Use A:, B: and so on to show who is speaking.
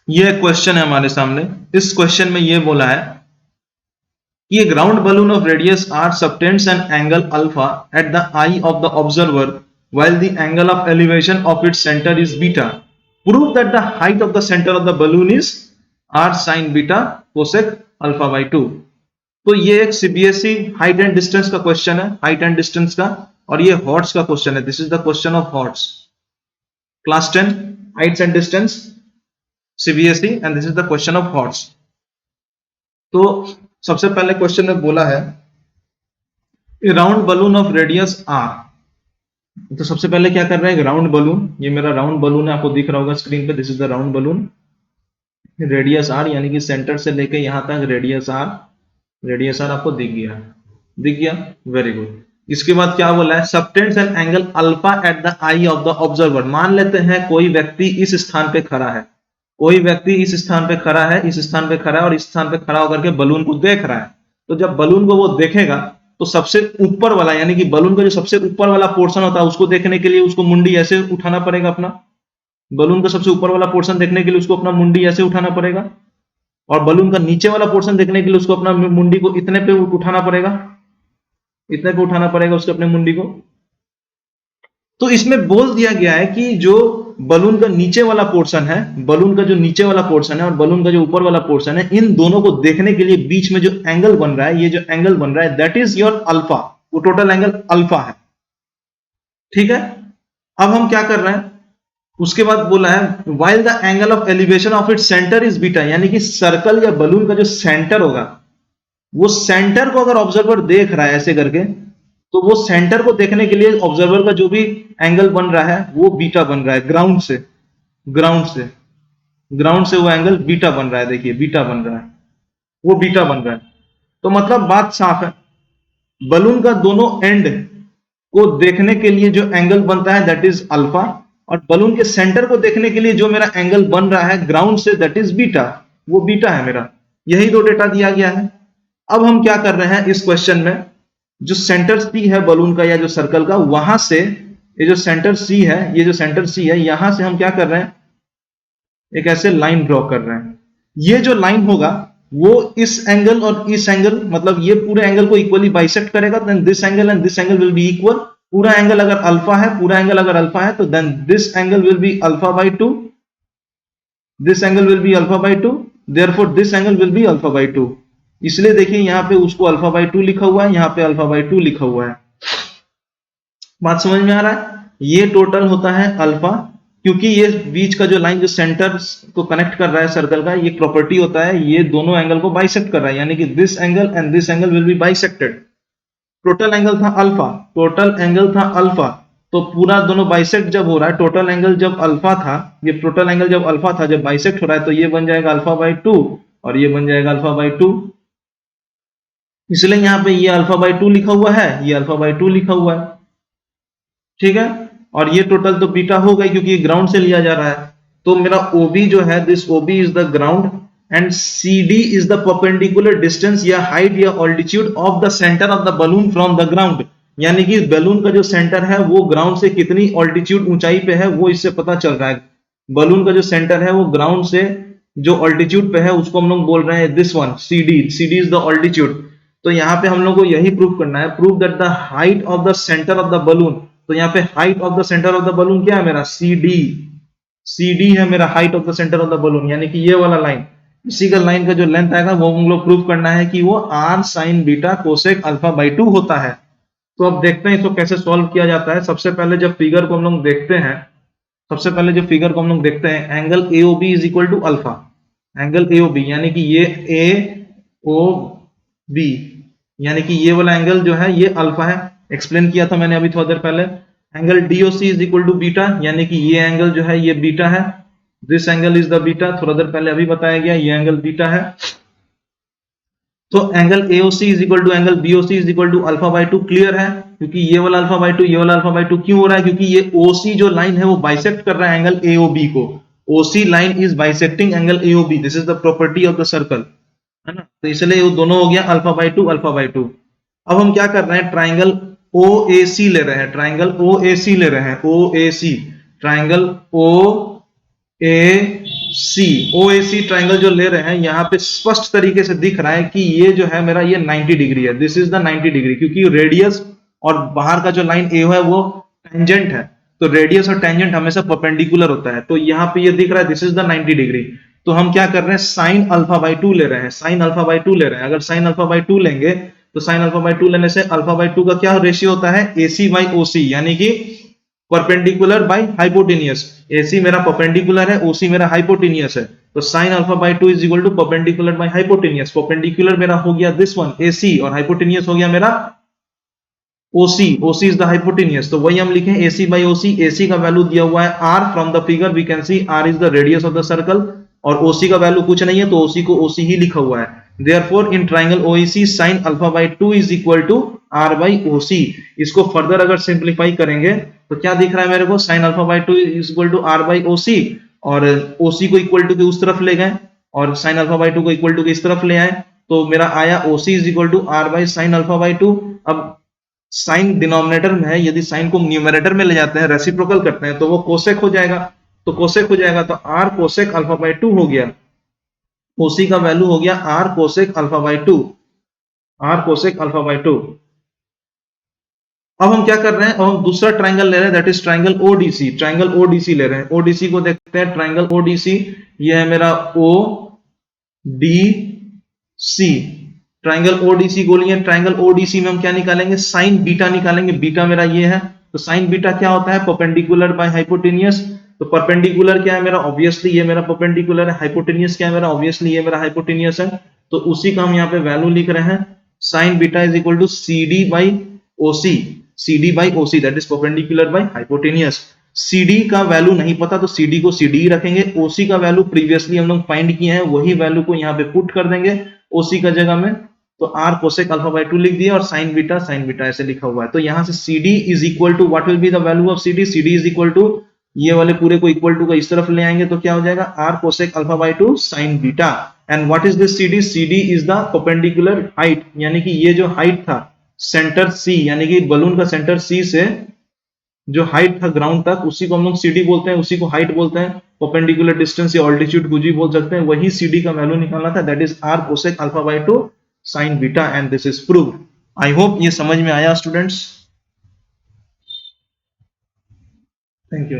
A: ये क्वेश्चन है हमारे सामने। इस क्वेश्चन में ये बोला है कि a ground balloon of radius r subtends an angle alpha at the eye of the observer while the angle of elevation of its center is beta. Prove that the height of the center of the balloon is r sin beta cosec alpha by 2. तो ये एक CBSE height and distance का question है, height and distance का, और ये HOTS का question है। This is the question of HOTS, class 10 heights and distance CBSE, and this is the question of HOTS. तो सबसे पहले क्वेश्चन में बोला है round balloon of radius R. तो सबसे पहले क्या कर रहे हैं, राउंड बलून, ये मेरा राउंड बलून है, आपको दिख रहा होगा स्क्रीन पे, this is the round balloon, radius R, यानी कि सेंटर से लेके यहां तक रेडियस आर, रेडियस आर आपको दिख गया, दिख गया, वेरी गुड। इसके बाद क्या बोला है, subtends an angle alpha at the I of the observer. मान लेते हैं कोई व्यक्ति इस स्थान पे खड़ा है, कोई व्यक्ति इस स्थान पे खड़ा है, इस स्थान पे खड़ा है, और इस स्थान पे खड़ा होकर के बलून को देख रहा है। तो जब बलून को वो देखेगा तो सबसे ऊपर वाला, यानी कि बलून का जो सबसे ऊपर वाला पोर्शन होता है, उसको देखने के लिए उसको मुंडी ऐसे उठाना पड़ेगा अपना, बलून का सबसे ऊपर वाला पोर्शन देखने के लिए उसको अपना मुंडी ऐसे उठाना पड़ेगा, और बलून का नीचे वाला पोर्शन देखने के लिए उसको अपना मुंडी को इतने पे उठाना पड़ेगा, इतने पे उठाना पड़ेगा उसको अपने मुंडी को। तो इसमें बोल दिया गया है कि जो बलून का नीचे वाला पोर्शन है, बलून का जो नीचे वाला पोर्शन है और बलून का जो ऊपर वाला पोर्शन है, इन दोनों को देखने के लिए बीच में जो एंगल बन रहा है, ये जो एंगल बन रहा है, दैट इज योर अल्फा, वो टोटल एंगल अल्फा है, ठीक है। अब हम क्या कर रहे हैं, उसके बाद बोला है while the angle of elevation of its center is beta, यानी कि सर्कल या बलून का जो सेंटर होगा, वो सेंटर को अगर ऑब्जर्वर देख रहा है ऐसे करके, तो वो सेंटर को देखने के लिए ऑब्जर्वर का जो भी एंगल बन रहा है वो बीटा बन रहा है, ग्राउंड से, ग्राउंड से, ग्राउंड से वो एंगल बीटा बन रहा है, देखिए बीटा बन रहा है, वो बीटा बन रहा है। तो मतलब बात साफ है, बलून का दोनों एंड को देखने के लिए जो एंगल बनता है दैट इज अल्फा, और बलून के सेंटर को देखने के लिए जो मेरा एंगल बन रहा है ग्राउंड से, दैट इज बीटा, वो बीटा है मेरा। यही दो डेटा दिया गया है। अब हम क्या कर रहे हैं इस क्वेश्चन में, जो सेंटर सी है बलून का या जो सर्कल का, वहां से ये जो सेंटर सी है, ये जो सेंटर सी है, यहां से हम क्या कर रहे हैं, एक ऐसे लाइन ड्रॉ कर रहे हैं। ये जो लाइन होगा वो इस एंगल और इस एंगल, मतलब ये पूरे एंगल को इक्वली बाइसेक्ट करेगा, then this angle and this angle will be equal. पूरा एंगल अगर अल्फा है, पूरा एंगल अगर अल्फा है, तो then this angle will be alpha by 2, this angle will be alpha by 2, therefore this angle will be alpha by 2। इसलिए देखिए यहां पे उसको अल्फा बाई 2 लिखा हुआ है, यहां पे अल्फा बाई 2 लिखा हुआ है। बात समझ में आ रहा है, ये टोटल होता है अल्फा, क्योंकि ये बीच का जो लाइन जो सेंटर को कनेक्ट कर रहा है सर्कल का, ये प्रॉपर्टी होता है, ये दोनों एंगल को बाइसेक्ट कर रहा है, यानी कि this angle and this angle will B bisected. Total angle था अल्फा, टोटल एंगल था अल्फा, तो पूरा दोनों बाइसेक्ट जब हो रहा है, टोटल एंगल जब अल्फा था, ये टोटल एंगल जब अल्फा था, जब बाइसेक्ट हो रहा है, तो ये बन जाएगा अल्फा बाई 2 और ये बन जाएगा अल्फा बाई 2। इसलिए यहां पे ये अल्फा बाई 2 लिखा हुआ है, ये अल्फा बाई 2 लिखा हुआ है, ठीक है। और ये टोटल तो बीटा हो गई क्योंकि ये ग्राउंड से लिया जा रहा है। तो मेरा OB जो है, this OB is the ground and CD is the perpendicular distance या हाइट या altitude of the centre of the balloon from the ground, यानी कि बलून का जो सेंटर है वो ग्राउंड से कितनी ऑल्टीट्यूड ऊंचाई पे है वो इससे पता चल रहा है। बलून का जो सेंटर है वो ग्राउंड से जो ऑल्टीट्यूड पे है उसको हम लोग बोल रहे हैं this one, CD is the altitude. तो यहाँ पे हम लोग को यही प्रूव करना है, prove that the height of the centre of the balloon. तो यहाँ पे height of the centre of the balloon क्या है मेरा, CD है मेरा height of the centre of the balloon, यानी कि ये वाला लाइन, इसी का लाइन का जो लेंथ आएगा वो हम लोग प्रूव करना है कि वो r sin beta cosec alpha by 2 होता है। तो अब देखते हैं इसको कैसे सॉल्व किया जाता है। सबसे पहले जब फिगर को हम लोग देखते हैं, सबसे पहले जो फिगर को हम लोग देखते हैं, angle AOB is equal to alpha, angle AOB यानी कि ये AOB, यानी कि ये वाला एंगल जो है ये अल्फा है, एक्सप्लेन किया था मैंने अभी थोड़ी देर पहले। Angle DOC is equal to beta, यानी कि ये एंगल जो है ये बीटा है, this angle is the beta, थोड़ा देर पहले अभी बताया गया, ये एंगल बीटा है। तो angle AOC is equal to angle BOC is equal to alpha by 2, clear है, क्योंकि ये वाला अल्फा बाई 2, ये वाला अल्फा बाई 2 क्यों हो रहा है, क्योंकि ये OC जो लाइन है वो बाइसेक्ट कर रहा है एंगल AOB को, OC line is bisecting angle AOB, this is the property of the circle, है ना। तो इसलिए वो दोनों हो गया अल्फा बाई 2 अल्फा बाई 2। अब हम क्या कर रहे हैं, ट्राइंगल OAC ले रहे हैं, ट्राइंगल OAC ले रहे हैं, OAC, ट्राइंगल OAC सी OAC ट्राइंगल जो ले रहे हैं, यहाँ पे स्पष्ट तरीके से दिख रहा है कि ये जो है मेरा ये 90 डिग्री है, दिस इज द 90 डिग्री, क्योंकि रेडियस और बाहर का जो लाइन ए है वो टेंजेंट है, तो रेडियस और टेंजेंट हमेशा परपेंडिकुलर होता है, तो यहाँ पे ये दिख रहा है दिस इज द 90 डिग्री। तो हम क्या कर रहे हैं, साइन अल्फा बाई 2 ले रहे हैं, साइन अल्फा बाई 2 ले रहे हैं। अगर साइन अल्फा बाई 2 लेंगे तो साइन अल्फा बाई 2 लेने से अल्फा बाई 2 का क्या रेशियो होता है, AC बाई OC, यानी कि परपेंडिकुलर बाय हाइपोटेनियस। AC मेरा परपेंडिकुलर है, OC मेरा हाइपोटेनियस है, तो sine alpha by 2 is equal to perpendicular by hypotenuse. Perpendicular मेरा हो गया दिस वन AC और हाइपोटेनियस हो गया मेरा OC। OC is the hypotenuse, तो वही हम लिखें AC बाय OC। AC का वैल्यू दिया हुआ है R, from the figure we can see R is the radius of the circle, और OC का वैल्यू कुछ नहीं है तो OC को OC ही लिखा हुआ है। Therefore in triangle OAC sin alpha by 2 is equal to R by OC। इसको फर्दर अगर सिंप्लीफाई करेंगे तो क्या दिख रहा है मेरे को, sin alpha by 2 is equal to R by OC, और OC को इक्वल टू के उस तरफ ले गए और sin alpha by 2 को इक्वल टू के इस तरफ ले आए, तो मेरा आया OC is equal to R by sin alpha by 2। अब साइन डिनोमिनेटर में है, यदि साइन को न्यूमरेटर में ले जाते हैं, रेसिप्रोकल करते हैं, तो वो कोसेक हो जाएगा, तो कोसेक हो जाएगा, तो R कोसेक अल्फा बाई 2 हो गया। OC का वैल्यू हो गया R cosec alpha by 2, R cosec alpha by 2। अब हम क्या कर रहे हैं, अब हम दूसरा ट्राइंगल ले रहे हैं, that is triangle ODC। Triangle ODC ले रहे हैं, ODC को देखते हैं। ट्राइंगल ODC ये है मेरा ODC। ट्राइंगल ODC को लिए, ट्राइंगल ODC में हम क्या निकालेंगे, साइन बीटा निकालेंगे। बीटा मेरा ये है, तो साइन बीटा क्या होता है, परपेंडिकुलर बाय हाइपोटेनियस। तो परपेंडिकुलर क्या है मेरा, ऑब्वियसली ये मेरा परपेंडिकुलर है। हाइपोटेनियस क्या है मेरा, ऑब्वियसली ये मेरा हाइपोटेनियस है, तो उसी का हम यहाँ पे वैल्यू लिख रहे हैं। Sine beta is equal to CD by OC, CD by OC that is perpendicular by hypotenuse. CD का वैल्यू नहीं पता तो CD को CD ही रखेंगे। OC का वैल्यू प्रीवियसली हम लोग फाइंड किए हैं, वही वैल्यू को यहाँ पे पुट कर देंगे OC का जगह में, तो R कोसेक अल्फा बाई 2 लिख दिया और साइन बीटा ऐसे लिखा हुआ है। तो यहां से CD is equal to what will be the value of CD, CD is equal to ये वाले पूरे को इक्वल टू का इस तरफ ले आएंगे तो क्या हो जाएगा, R cosec alpha by 2 sign beta. And what is this CD, CD is the perpendicular height, यानी कि ये जो हाइट था सेंटर C, यानी कि बलून का सेंटर C से जो हाइट था ग्राउंड तक, उसी को हम लोग CD बोलते हैं, उसी को हाइट बोलते हैं। परपेंडिकुलर डिस्टेंस या ऑल्टीट्यूड कुछ भी बोल सकते हैं, वही CD का वैल्यू निकालना था, that is R cosec alpha by 2 sin beta, and this is proved। I hope ये समझ में आया स्टूडेंट्स, थैंक यू।